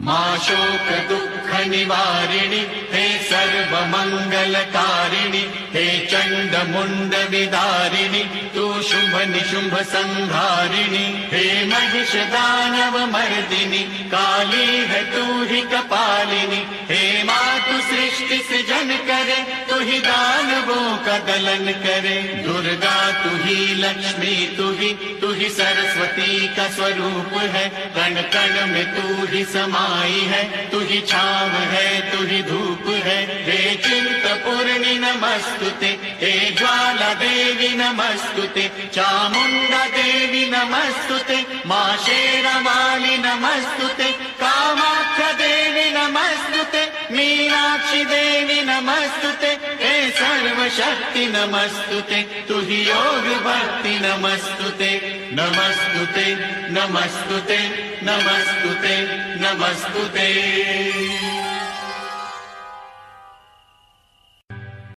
मां शोक दुःख निवारिणि हे सर्वमङ्गलकारिणि हे चण्ड मुण्ड विदारिणि तू शुभ निशुम्भ संहारिणि हे महिष दानव मर्दिनि काली है तू ही कपालिनी हे मातु सृष्टि सृजन करे तू ही दानवों का दलन करे दुर्गा तू ही लक्ष्मी तू ही सरस्वती का स्वरूप है कण कण में तू ही समाई है तू ही छाव है तू ही धूप है हे चिंतपूर्णि नमस्तुते हे ज्वाला देवी नमस्तुते चामुंडा देवी नमस्तुते मां शेरावाली नमस्तुते कामाख्या देवी नमस्तुते मीनाक्षी देवी नमस्तुते हे सर्वशक्ति नमस्तुते तू ही योग भक्ति नमस्तुते नमस्तुते नमस्तुते नमस्तुते नमस्तुते